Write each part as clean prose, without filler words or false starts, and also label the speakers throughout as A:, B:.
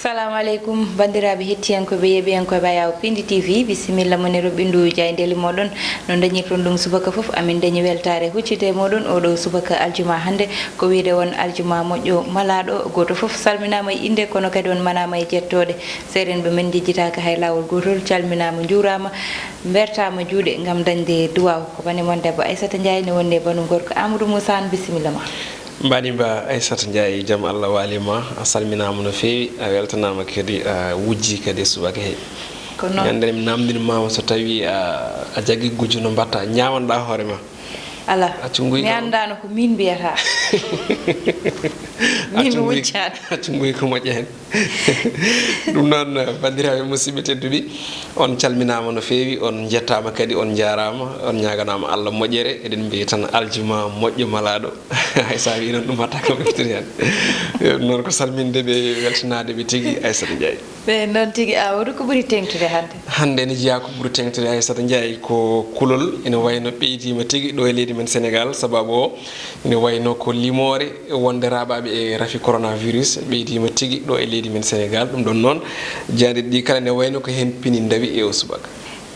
A: Assalamu alaikum bandiraɓe hettiyankoɓe yeɓiyankoɓe Bayaw Pindi TV bisimilla moniro ɓindu jaydeli moɗon no dañirton ɗum subaka foof amin dañi weltare huccide moɗon oɗo subaka aljuma hande ko wiide won aljuma moƴƴo malaɗo goto foof salminama e inde kono kadi on manama e jettode seeɗen ɓe men jejjitaka hay lawol gotol calminama jurama bertama juuɗe gam dañde duwaw ko banimon debbo Aissata Ndiaye ne wonde banu gorko Amadou Moussa bisimilla ma
B: mbaɗimba Aissata Ndiaye jaam Allah walima a salminama no fewi a weltanama kadi a wujji kadi subaka he ñande mi namdinimama so tawi a jagui gujjo no mbatta ñamanɗa hoorema
A: ala mi andano ko min mbiyata min mi wuccani
B: accu nguy ko moƴƴa hen ɗum noon bandiraɓe musidɓe tedduɓe on calminama no fewi on jettama kadi on jarama on ñaganama Allah moƴƴere eɗen mbiya tan aljuma moƴƴo malaɗo hay sa wi noon ɗum hatta kam ɓeftiri hen noon ko salmindeɓe weltanadeɓe tigui Aissata Ndiaye
A: ɓe noon tigui Amadou ko ɓuuri tengtude
B: hande ne jeeya ko ɓuuri tengtude Aissata Ndiaye ko kulol ene wayno ɓeydima tigui ɗo e leydi men Sénégal sababu o ene wayno ko limore wonde raɓaɓe e rafi coronavirus ɓeydima tigui ɗo e leydi men Sénégal ɗum ɗon noon jande ɗi kala ne wayno ko hen pini dawi e o subaka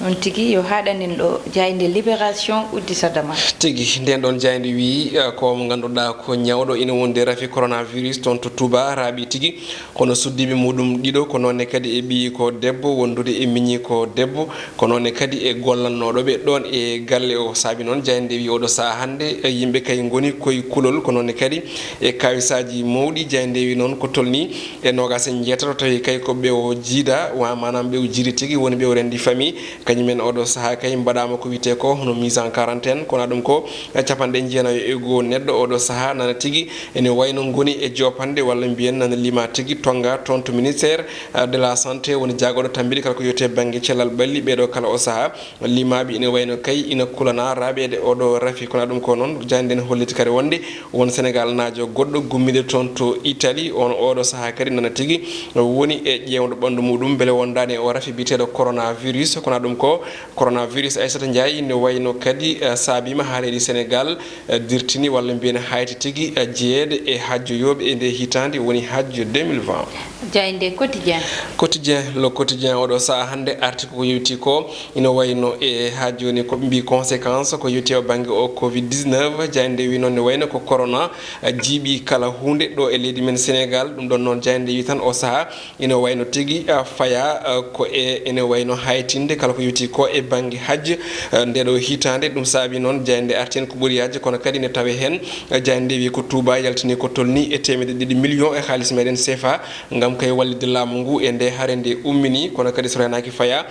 A: on tigui yo haɗanin ɗo jayde libération udditadama
B: tigui nden ɗon jayde wi ko mo ganduɗa ko ñawɗo ina wonde rafi coronavirus toon to Touba raaɓi tigui kono suddiɓe muɗum ɗiɗo ko nonne kadi e ɓiyi ko debbo wondude e miñi ko debbo ko nonne kadi e gollannoɗoɓe ɗon e galle o saabi noon jayde wi oɗo saaha hande yimɓe kay goni koye kulol ko nonne kadi e kawisaji mawɗi jayde wi noon ko tolni e nogas en jeetato tawi kay ko ɓe o jiida wa manam ɓe o jiiri tigui woni ɓe o rendi famille kañumen oɗo saaha kay mbaɗama ko wiyete ko hono mise en quarantaine kono ɗum ko capanɗe jeenayo e goho neɗɗo oɗo saaha nana tigui ene wayno goni e jopande walla mbiyen nana lima tigui tonga toon to ministére de la santé woni jaagoɗo tambiɗi kala ko wiyete banggue cellal ɓalli ɓeɗo kala o saaha limaɓe ine wayno kay ina kulana raɓede oɗo rafi kono ɗum ko noon jande ne holliti kadi wonde won Sénégal naajo goɗɗo gummiɗe toon to Italie on oɗo saaha kadi nana tigui woni e ƴewdo ɓandu muɗum beele wondani o rafi biteɗo coronavirus kono ɗum ko coronavirus Aissata Ndiaye ne wayno kadi saabima ha leydi Sénégal dirtini walla mbiyen hayti tigui jeeyede e hajjoyoɓe e nde hitande woni hajjo 2020
A: jayde quotidien
B: le quotidien oɗo saaha hande article ko yewti ko ina wayno e ha joni ko mbi conséquence ko yewti o banggue o covid 19 jayde wi noon ne wayno ko corona jiiɓi kala hunde ɗo e leydi men Sénégal ɗum ɗon noon jayde wi tan o saaha ina wayno tigui faya ko ene wayno haytinde kala ko yewti ko e banggue hajje ndeɗo hitande ɗum saabi noon jayde arten ko ɓuuri yajde kono kadi ne tawe hen jayde wi ko Touba yaltini ko tolni e 2 millions e halis meɗen CFA gam kay wallide laamu ngu e nde haare nde ummini kono kadi so renaki faya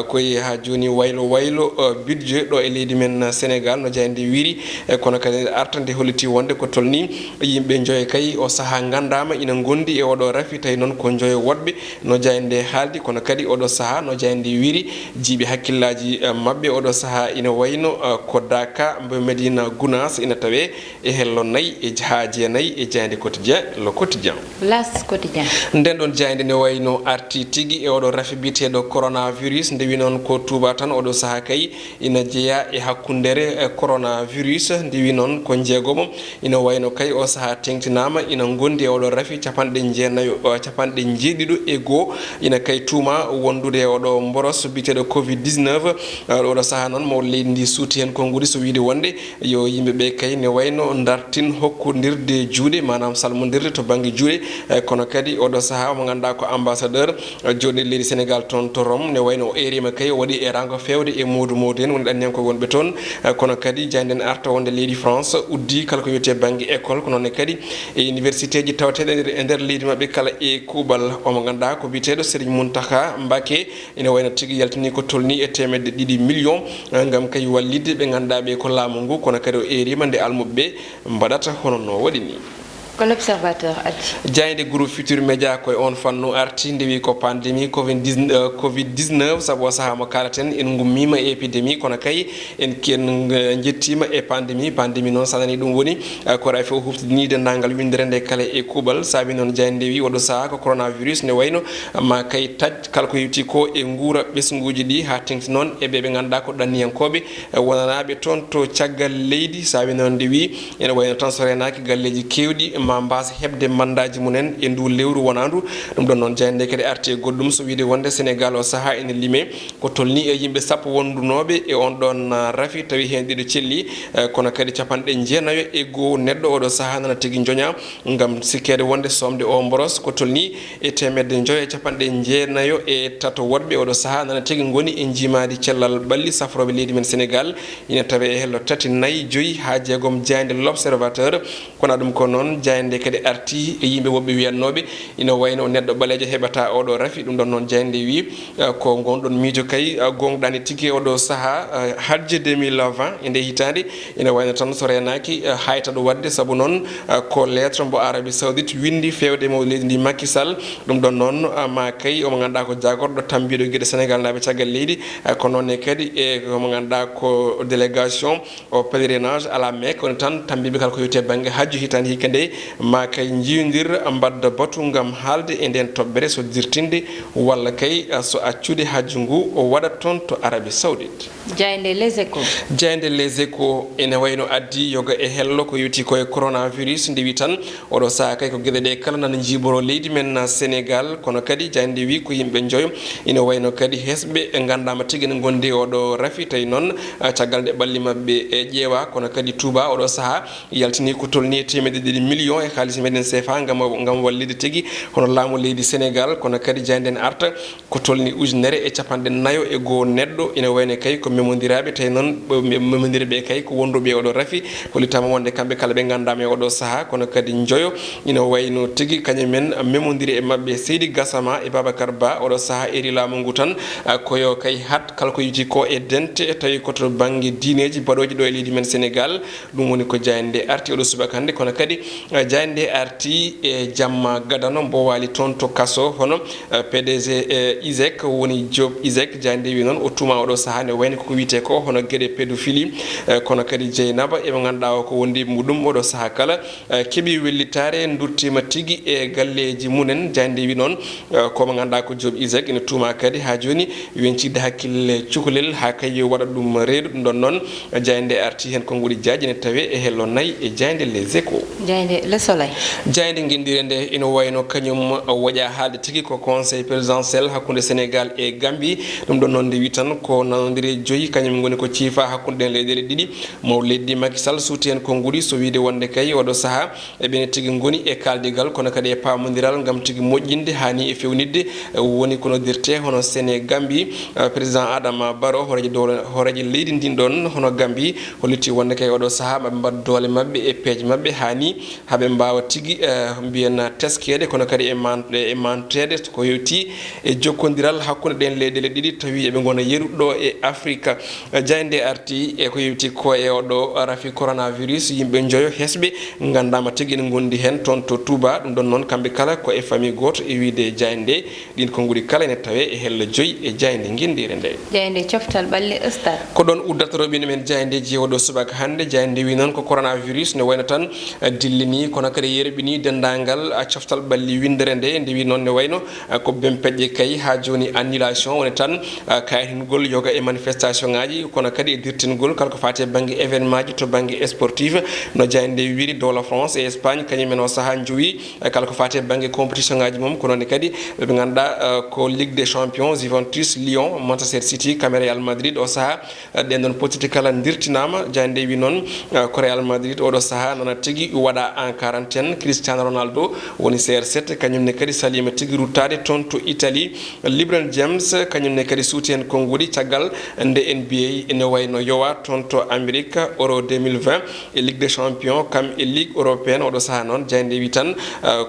B: koye ha joni waylo budget ɗo e leydi men Sénégal no jayde wiri kono kadi artande holliti wonde ko tolni yimɓe joye kay o saaha gandama ina gondi e oɗo rafi tawi noon ko joyo woɗɓe no jayde haaldi kono kadi oɗo saaha no jayde wiri jiiɓe hakkillaji mabɓe oɗo saaha ina wayno ko Daka mbo Medina Gounass ina tawe e hello nayyi e ha jeenayyi e jayde quotidien le quotidien
A: las quotidien
B: nden ɗon jayde ne wayno arti tigui e oɗo rafi biteɗo coronavirus ndewi noon ko Touba tan oɗo saaha kay ina jeeya e hakkundere coronavirus ndewi noon ko jeegomo ina wayno kay o saaha tengtinama ina gondi e oɗo rafi capanɗe jeenayyo capanɗe jeeɗiɗo e goho ina kay tuuma wondude oɗo mboros biteɗo covid 19 oɗo saaha noon mo leydi ndi suuti hen konngudi so wiide wonde yo yimɓeɓe kay ne wayno dartin hokkodirde juuɗe manam salmodirde to banggue juuɗe kono kadi oɗo saaha mo ganduɗa ko ambassadeur joɗi leydi Sénégal toon to Rome ne wayno o erima kay o waɗi e rango fewde e modou en woni ɗannen ko wonɓe toon kono kadi jayden arta wonde leydi France uddi kala ko wiyete banggue école ko noonne kadi e université ji tawateɗe e nder leydi mabɓe kala e kuuɓal omo ganduɗa ko biteɗo Serigne Mountakha Mbacké ine wayno tigui yaltini ko tolni e 2 millions gam kay wallide ɓe ganduɗa ɓe ko laamu ngu kono kadi o erima nde almuɓeɓe mbaɗata hono no waɗi ni
A: ko l'observateur addi
B: jayde groupe Futur Média koye on fannu arti ndewi ko pandémie covid 19 saabu o saaha mo kalaten en gummima e épidémie kono kay en jettima e pandémie noon sanani ɗum woni ko rafi o huftidini dendagal windere nde kala e kuuɓal saabi noon jayde ndewi oɗo saaha ko coronavirus ne wayno ma kay taj kala ko yewti ko e guura ɓesguji ɗi ha tengti noon e ɓe ganduɗa ko ɗanniyankoɓe wonanaɓe toon to caggal leydi saabi noon ndewi ene wayno tan so renaki galleji kewɗi ma mbasa hebde mandaji munen e ndu lewru wonandu ɗum ɗon noon jayde kadi arti e goɗɗum so wiide wonde Sénégal o saaha ene lime ko tolni e yimɓe sappo wondunoɓe e on ɗon rafi tawi hen ɗiɗo celli kono kadi capanɗe jeenayo e goho neɗɗo oɗo saaha nana tigui joña gam sikkede wonde somde o mboros ko tolni e temedde joyo e capanɗe jeenayo e tato woɗɓe oɗo saaha nana tigui goni e jimadi cellal ɓalli safroɓe leydi men Sénégal ina tawe e hello tati nayyi joyyi ha jeegom jayde l'observateur kono ɗum ko noon jayde kadi arti e yimɓe woɓɓe wiyannoɓe ina wayno neɗɗo ɓalejo heɓata oɗo rafi ɗum ɗon noon jayde wi ko gonɗon miijo kay gonɗani tigui oɗo saaha hajje 2020 e nde hitande ina wayno tan so renaki hayta ɗo wadde saabu noon ko lettre mbo Arabie Saoudite windi fewde mo leydi ndi Macky Sall ɗum ɗon noon ma kay omo ganduɗa ko jagorɗo tambiɗo gueɗe Sénégal naɓe caggal leydi ko nonne kadi e omo ganduɗa ko délégation au pèlerinage à la Mecque on tan tambiɓe kala ko yewte banggue hajju hitande hikka nde ma kay jiyodir mbadda batu gam haalde e nden toɓɓere so dirtinde walla kay so accude hajju ngu o waɗat toon to Arabie Saoudite.
A: jayde les échos
B: ene wayno addi yoga e hello ko yewti koye coronavirus ndewi tan oɗo saaha kay ko gueɗe ɗe kala nana jiboro leydi men Sénégal kono kadi jayde wi ko yimɓe joyo ina wayno kadi hesɓe gandama tigui ne gondi oɗo rafi tawi noon caggal nde ɓalli mabɓe e ƴeewa kono kadi Touba oɗo saaha yaltini ko tolni temedde ɗiɗi millions e haalisi meɗen CFA gam wallide tigui hono laamu leydi Sénégal kono kadi jayde ne arta ko tolni ujunere e capanɗe nayo e goho neɗɗo ina wayno kay ko memodiraɓe tawi noon memodiraɓe kay ko wonduɓe oɗo rafi hollitama wonde kamɓe kala ɓe gandama e oɗo saaha kono kadi joyo ina wayno tigui kañumen memodiri e mabɓe Seydi Gassama e Babacar Ba oɗo saaha eri laamu ngu tan koyo kay hat kala ko yiti ko e dente tawi koto banggue diineji baɗoji ɗo e leydi men Sénégal ɗum woni ko jayde arti oɗo subaka hande kono kadi jayde arti e jamma gadano mbo wali toon to kaso hono PDG ISEC woni Diop ISEC jayde wi noon o tuma oɗo saaha ne wayno koko wiyete ko hono gueɗe pédophilie kono kadi Dieynaba eɓe ganduɗa o ko wondi muɗum oɗo saaha kala keeɓi wellitare durtima tigui e galleji munen jayde wi noon komo ganduɗa ko Diop ISEC ene tuma kadi ha joni wencide hakkille cukalel ha kay waɗa ɗum reedu ɗum ɗon noon jayde arti hen konguɗi diaji ne tawe e hello nayyi e jayde les échos
A: jayde le soleil
B: jayde guindire nde ina wayno kañum waɗa haalde tigui ko conseil présidentiel hakkude Sénégal e Gambie ɗum ɗon noon nde wi tan ko nanodiri joyyi kañum goni ko ciifa hakkude den leyɗele ɗiɗi maw leddi Macky Sall suuti hen konguɗi so wiide wonde kay oɗo saaha eɓene tigui goni e kaldigal kono kadi e pamodiral gam tigui moƴƴinde hani e fewnidde woni ko noddirte hono Sénégambie président Adama Barrow horeji leydi ndin ɗon hono Gambie hollitti wonde kay oɗo saaha maɓe mbad doole mabɓe e peeje mabɓe hani haaɓe mbawa tigui mbiyen teskede kono kadi e mantede ko yewti e jokkodiral hakkude ɗen leyɗele ɗiɗi tawi eɓe gona yeruɗo e Afrique jayde arti e ko yewti ko e oɗo rafi coronavirus yimɓe joyo hesɓe gandama tigui ene gondi hen toon to Touba ɗum ɗon noon kamɓe kala ko e famille goto e wiide jayde ɗin konguɗi kala ene tawe e hello joyyi e jayde guindire nde
A: jayde coftal ɓalle stade
B: ko ɗon uddata roɓine men jayde jeewoɗo subaka hande jayde wi noon ko coronavirus ne wayno tan dillini kono kadi yerɓini dendagal coftal ɓalli windere nde nde wi noon ne wayno ko bempeƴƴe kay ha joni annulation woni tan kayatingol yoga e manifestation ngaji kono kadi e dirtingol kala ko fati e banggue événement ji to banggue sportif no jayde wiri Dola France et Espagne kañumen o saaha jowi kala ko fati e banggue compétition ngaji mum kono ne kadi ɓe ganduɗa ko Ligue des Champions Juventus Lyon Manchester City kamɓe Real Madrid o saaha ɗen ɗon potiti kala dirtinama jayde wi noon ko Real Madrid oɗo saaha nana tigui waɗa en quarantaine Cristiano Ronaldo woni CR7 kañumne kadi salima tigui ruttade toon to Italie LeBron James kañumne kadi suuti hen konguɗi caggal nde NBA ene wayno yowa toon to Amérique Euro 2020 e Ligue des Champions kam e Ligue européenne oɗo saaha noon jayde wi tan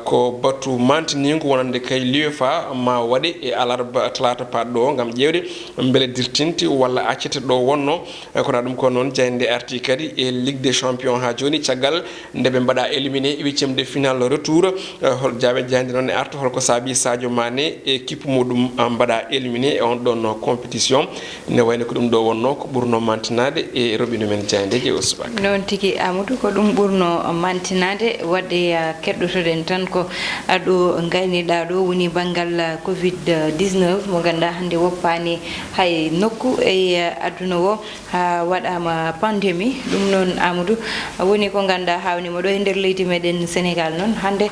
B: ko batu mantinigo wonande kay l'UEFA ma waɗe e alarba talata paɗɗo o gam ƴewde beele dirtinti walla accete ɗo wonno kono ɗum ko noon jayde arti kadi e Ligue des Champions ha joni caggal nde ɓe mbaɗa éliminé huitiéme de finale retour hol jaɓe jayde noon e arta holko saabi Sadio Mané équipe muɗum mbaɗa éliminé e on ɗon compétition ne wayno ko ɗum ɗo wonno ko ɓurno mantinade e roɓino men jayde jeewo subaka
A: noon tigui Amadou ko ɗum ɓurno mantinade wadde keɗɗotoɗen tan ko aɗo gayniɗa ɗo woni banggal Covid 19 mo ganduɗa hande woppani hay nokku e aduna o ha waɗama pandémie ɗum noon Amadou woni ko ganduɗa hawnima ɗo e nder leydi meɗen Sénégal noon hande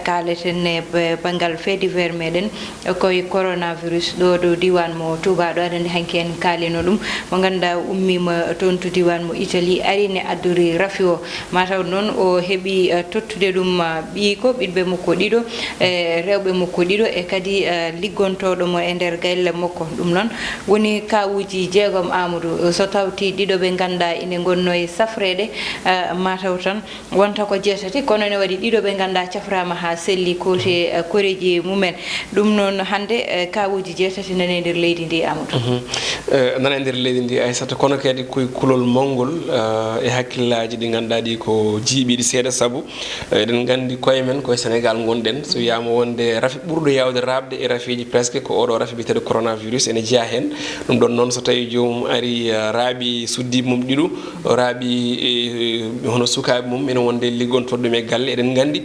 A: kaleten e banggal fait divers meɗen koye coronavirus ɗo diwan mo Touba ɗo aɗa andi hanki en kalino ɗum mo ganduɗa ummima toon to diwan mo Italie arine addori rafi o mataw noon o heeɓi tottude ɗum ɓiiko ɓiɗɓe makko ɗiɗo rewɓe makko ɗiɗo e kadi liggontoɗomo e nder galle makko ɗum noon woni kawuji jeegom Amadou so tawti ɗiɗo ɓe ganduɗa ine gonno e safrede mataw tan wonta ko jeetati kono ne waɗi ɗiɗo ɓe ganduɗa caframa ha selli kote koreji mumen ɗum noon hande kawuji jeetati nane nder leydi ndi Amadou
B: nana nder leydi ndi Aissata kono kadi koye kulol mawngol e hakkillaji ɗi ganduɗa ɗi ko jiiɓiɗi seeɗa saabu eɗen gandi koye men koye Sénégal gonɗen so wiyama wonde rafi ɓurɗo yawde rabde e rafiji presque ko oɗo rafi biteɗo coronavirus ene jeeya hen ɗum ɗon noon so tawi jomum ari raaɓi suddiɓe mum ɗiɗo raaɓi hono sukaɓe mum ene wonde liggontoɗo ɗum e galle eɗen gandi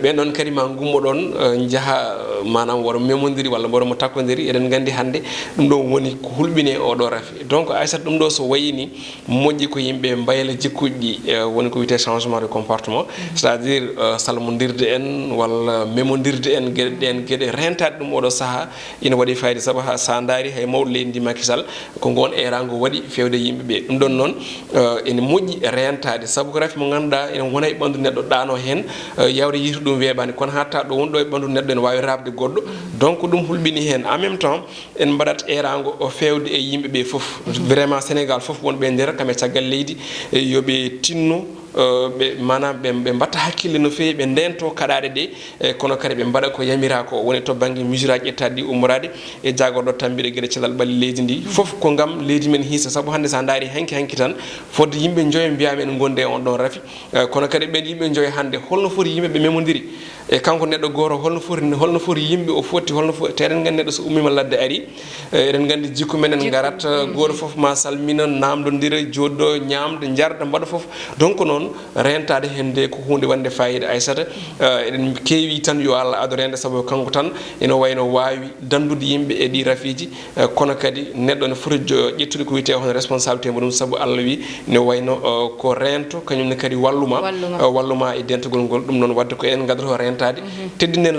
B: ɓen ɗon kadi ma gummo ɗon jaaha manam woto memodiri walla mboɗo mo takkodiri eɗen gandi hande ɗum ɗo woni ko hulɓine oɗo rafi donc Aissata ɗum ɗo so wayini moƴƴi ko yimɓe mbayla jikkuji ɗi woni ko wiyete changement de comportement c'est à dire salmodirde en walla memodirde en gueɗe ɗen gueɗe rentade ɗum oɗo saaha ina waɗi fayida saabu ha sa daari hay mawɗo leydi ndi Macky Sall ko gon erago waɗi fewde yimɓeɓe ɗum ɗon noon ene moƴƴi rentade saabu ko rafi mo ganduɗa ene wona e ɓandu neɗɗo ɗano hen yawde yiito ɗum weeɓani kono hatta ɗo wonɗo e ɓandu neɗɗo ene wawi rabde goɗɗo donc ɗum hulɓini hen en même temps en mbaɗat erago o fewde e yimɓeɓe foof vraiment Sénégal foof wonɓe nder kamɓe caggal leydi yoɓe tinno ɓe manam ɓe mbatta hakkille no fewi ɓe ndento kaɗaɗe ɗe kono kadi ɓe mbaɗa ko yamira ko woni to banggue mesure aji ƴettaɗi ummorade e jagorɗo tambiɗe gueɗe cellal ɓalli leydi ndi foof ko gam leydi men hiisa saabu hande sa daari hanki tan fodde yimɓe joyo mbiyama en gonde e on ɗon rafi kono kadi ɓen yimɓe joyo hande holno foti yimɓe ɓe memodiri e kanko neɗɗo goto holno foti yimɓe o foti holno foti te eɗen gandi neɗɗo so ummima ladde ari eɗen gandi jikku men en garat goto foof ma salmina namdodira joɗɗo ñamde jarda mbaɗa foof donc noon rentade hende ko hunde wande fayida Aissata eɗen keewi tan yo Allah ado rende saabu kanko tan ene wayno wawi dandude yimɓe e ɗi rafiji kono kadi neɗɗo ne foti ƴettude ko wiyete hono responsabilité muɗum saabu Allah wi ne wayno ko rento kañumne kadi walluma e dentugol ngol ɗum noon wadde ko en gaddoto rentade teddinen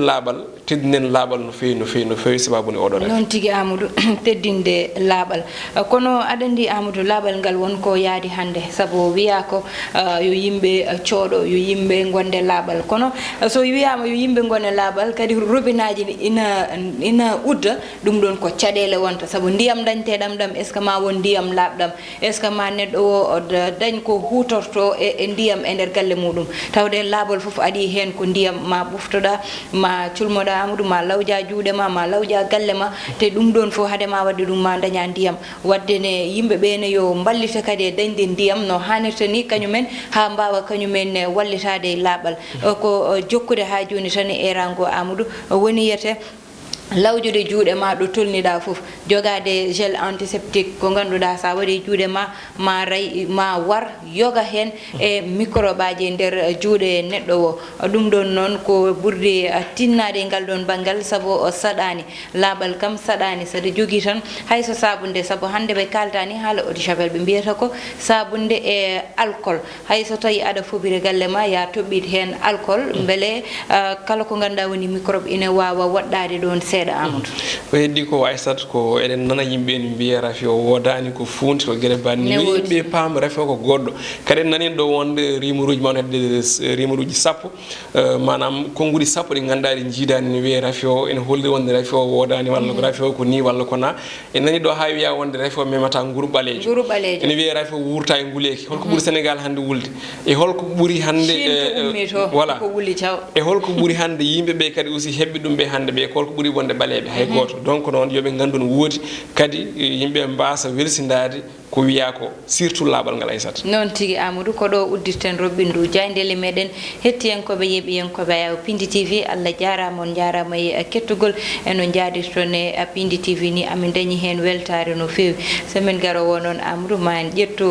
B: laaɓal no fewi sababune oɗo ref
A: noon tigui Amadou teddinde laaɓal kono aɗa andi Amadou laaɓal ngal wonko yaadi hande saabu wiya ko yo yimɓe cooɗo yo yimɓe gonde laaɓal kono so wiyama yo yimɓe gonde laaɓal kadi robinaji ina udda ɗum ɗon ko caɗele wonta saabu ndiyam dañteɗam ɗam est ce que ma won ndiyam laaɓɗam est ce que ma neɗɗo o dañ ko hutorto e ndiyam e nder galle muɗum tawde laaɓal foof aɗi hen ko ndiyam ma ɓuftoɗa ma culmoɗa Amadou ma lawja juuɗe ma lawja galle ma te ɗum ɗon fof hadema wadde ɗum ma daña ndiyam wadde ne yimɓeɓe ne yo ballita kadi e dañde ndiyam no hannirta ni kañumen ha mbawa kañumen wallitade e laaɓal ko jokkude ha joni tan e erango Amadou woni yete lawjude juuɗe ma ɗo tolniɗa foof jogade gel antiseptique ko ganduɗa sa waɗi juuɗe ma ray ma war yoga hen e microbe aji nder juuɗe neɗɗo o ɗum ɗon noon ko ɓurde tinnade ngal ɗon banggal saabu saɗani laaɓal kam saɗani saɗa jogui tan hayso sabunde saabu hande ɓe kaltani haala eau de javel ɓe mbiyata ko sabunde e alcool hayso tawi aɗa fobiri galle ma ya toɓɓit hen alcool beele kala ko ganduɗa woni microbe ina wawa waɗɗade ɗon seeɗa Amadou
B: ko heddi ko Aissata ko eɗen nana yimɓe ene mbiya rafi o wodani ko funti ko gueɗe banni yimɓe paama rafi o ko goɗɗo kadi en nani ɗo wonde rimuruji ma hedde rimuruji sappo manam konguɗi sappo ɗi ganduɗa ɗi jiidani ne wiye rafi o ene holli wonde rafi o wodani walla ko rafi o ko ni walla ko na en nani ɗo ha wiya wonde rafi o memata nguru ɓalejo ene wiye rafi o wurta e nguleki holko ɓuuri Sénégal hande wulde e holko ɓuuri hande voilà e holko ɓuuri hande yimɓeɓe kadi aussi heɓɓi ɗum ɓe hande ɓe holko ɓuuri wonde ɓaleɓe hay goto donc noon yooɓe gandu no woodi kadi yimɓe mbasa welsindade ko wiya ko surtout laaɓal ngal Aissata
A: noon tigui Amadou ko ɗo uddirten roɓɓindu jayndele meɗen hettiyankoɓe yeeɓiyankoɓe ayaw Pindi TV Allah jarama on jarama e kettugol eno jaadirton e Pindi TV ni amin dañi hen weltare no fewi somin garowo noon Amadou ma en ƴettu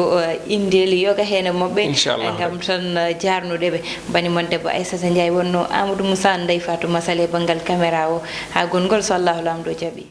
A: indeli yoga hen e mabɓe gam tan jarnudeɓe bani mon debbo Aissata Ndiaye wonno Amadou Moussa Ndeye Fatou Masal e banggal caméra o ha gongol so Allahu lamɗo jaaɓi